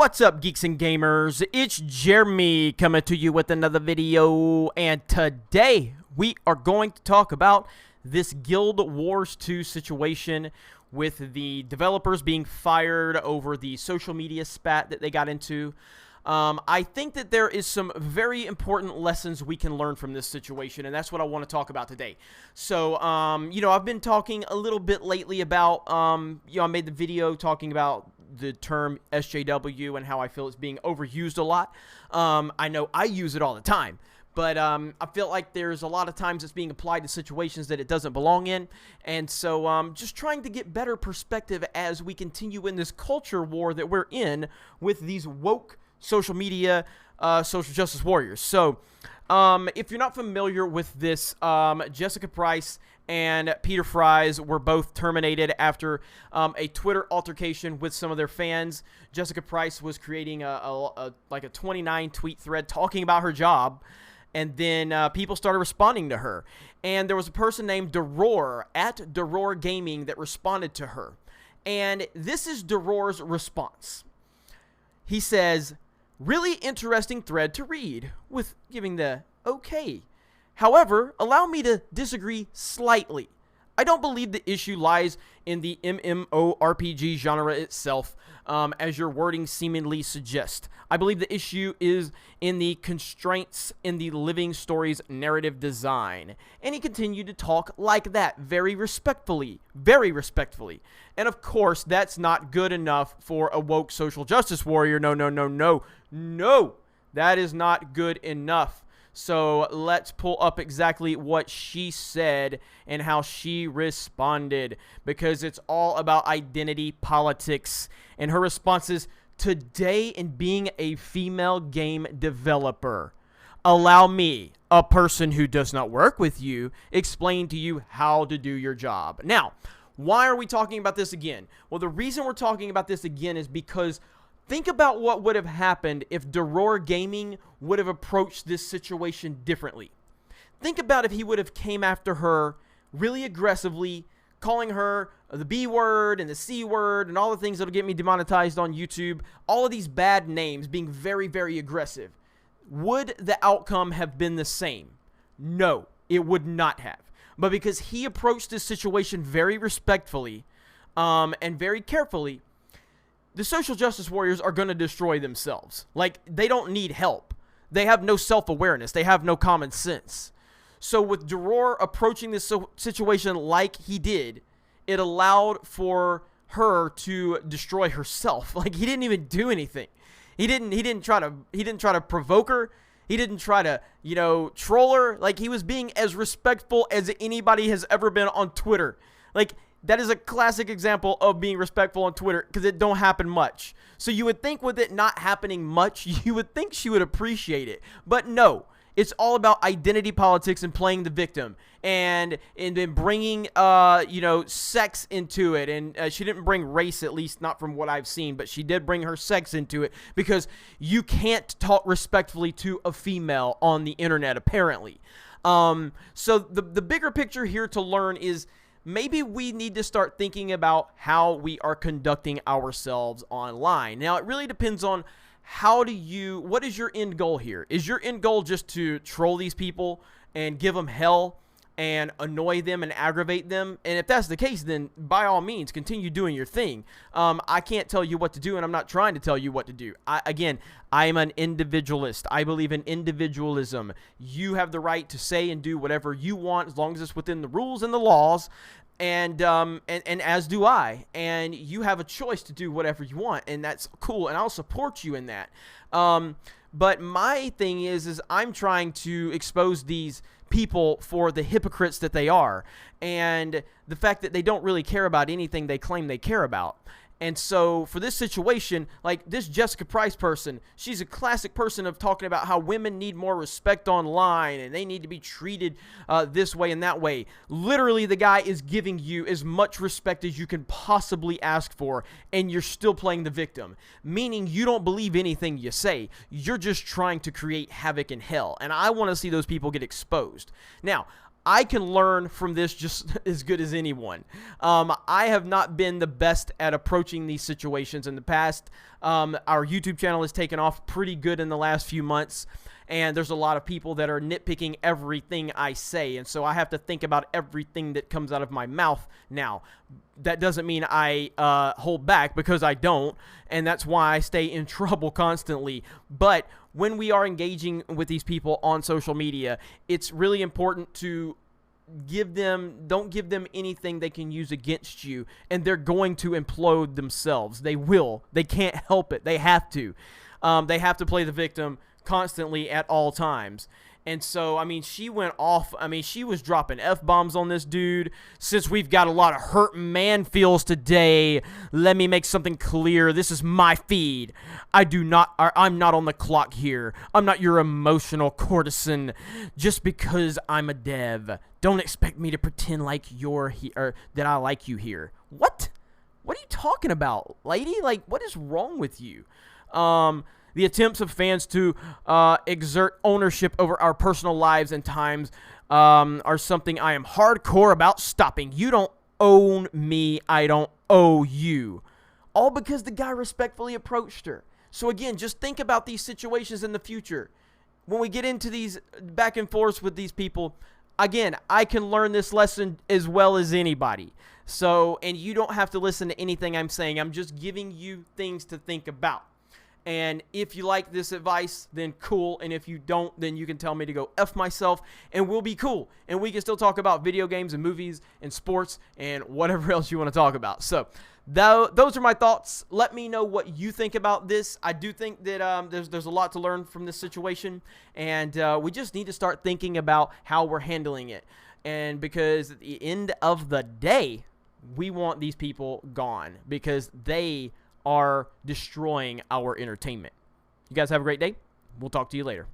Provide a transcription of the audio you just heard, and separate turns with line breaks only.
What's up, geeks and gamers? It's Jeremy coming to you with another video, and today we are going to talk about this Guild Wars 2 situation with the developers being fired over the social media spat that they got into. I think that there is some very important lessons we can learn from this situation, and that's what I want to talk about today. So, I've been talking a little bit lately about, I made the video talking about the term SJW and how I feel it's being overused a lot. I know I use it all the time, but I feel like there's a lot of times it's being applied to situations that it doesn't belong in. And so just trying to get better perspective as we continue in this culture war that we're in with these woke social media, social justice warriors. So if you're not familiar with this, Jessica Price and Peter Fries were both terminated after a Twitter altercation with some of their fans. Jessica Price was creating a 29 tweet thread talking about her job, and then people started responding to her. And there was a person named Deror at Deror Gaming that responded to her. And this is Deror's response. He says, "Really interesting thread to read," with giving the okay. "However, allow me to disagree slightly. I don't believe the issue lies in the MMORPG genre itself, as your wording seemingly suggests. I believe the issue is in the constraints in the living story's narrative design." And he continued to talk like that, very respectfully. And of course, that's not good enough for a woke social justice warrior. No. That is not good enough. So let's pull up exactly what she said and how she responded, because it's all about identity politics. And her response is, "Today, in being a female game developer, allow me, a person who does not work with you, explain to you how to do your job." Now, why are we talking about this again? Well, the reason we're talking about this again is because think about what would have happened if Deror Gaming would have approached this situation differently. Think about if he would have came after her really aggressively, calling her the B word and the C word and all the things that'll get me demonetized on YouTube, all of these bad names, being very, very aggressive. Would the outcome have been the same? No, it would not have. But because he approached this situation very respectfully and very carefully, the social justice warriors are going to destroy themselves. Like, they don't need help. They have no self-awareness. They have no common sense. So with Deror approaching this situation like he did, it allowed for her to destroy herself. Like, he didn't even do anything. He didn't try to provoke her. He didn't try to, troll her. Like, he was being as respectful as anybody has ever been on Twitter. Like, that is a classic example of being respectful on Twitter, because it don't happen much. So you would think with it not happening much, you would think she would appreciate it. But no, it's all about identity politics and playing the victim. And then bringing, sex into it. And she didn't bring race, at least not from what I've seen, but she did bring her sex into it, because you can't talk respectfully to a female on the internet, apparently. So the bigger picture here to learn is, maybe we need to start thinking about how we are conducting ourselves online. Now, it really depends on what is your end goal here? Is your end goal just to troll these people and give them hell and annoy them and aggravate them? And if that's the case, then by all means, continue doing your thing. I can't tell you what to do, and I'm not trying to tell you what to do. I am an individualist. I believe in individualism. You have the right to say and do whatever you want, as long as it's within the rules and the laws. And as do I. And you have a choice to do whatever you want, and that's cool, and I'll support you in that. But my thing is I'm trying to expose these people for the hypocrites that they are, and the fact that they don't really care about anything they claim they care about. And so for this situation, like this Jessica Price person, she's a classic person of talking about how women need more respect online and they need to be treated this way and that way. Literally, the guy is giving you as much respect as you can possibly ask for, and you're still playing the victim, meaning you don't believe anything you say. You're just trying to create havoc in hell, and I want to see those people get exposed. Now, I can learn from this just as good as anyone. I have not been the best at approaching these situations in the past. Our YouTube channel has taken off pretty good in the last few months, and there's a lot of people that are nitpicking everything I say, and so I have to think about everything that comes out of my mouth now. That doesn't mean I hold back, because I don't, and that's why I stay in trouble constantly. But when we are engaging with these people on social media, it's really important to don't give them anything they can use against you, and they're going to implode themselves. They will. They can't help it. They have to. They have to play the victim constantly at all times. And so, I mean, she went off. I mean, she was dropping F-bombs on this dude. Since we've got a lot of hurt man feels today, let me make something clear. This is my feed. I'm not on the clock here. I'm not your emotional courtesan just because I'm a dev. Don't expect me to pretend like you're here, or that I like you here. What? What are you talking about, lady? Like, what is wrong with you? The attempts of fans to exert ownership over our personal lives and times are something I am hardcore about stopping. You don't own me. I don't owe you. All because the guy respectfully approached her. So again, just think about these situations in the future. When we get into these back and forths with these people, again, I can learn this lesson as well as anybody. So, and you don't have to listen to anything I'm saying. I'm just giving you things to think about. And if you like this advice, then cool. And if you don't, then you can tell me to go F myself, and we'll be cool. And we can still talk about video games and movies and sports and whatever else you want to talk about. So those are my thoughts. Let me know what you think about this. I do think that there's a lot to learn from this situation. And we just need to start thinking about how we're handling it. And because at the end of the day, we want these people gone, because they are destroying our entertainment. You guys have a great day. We'll talk to you later.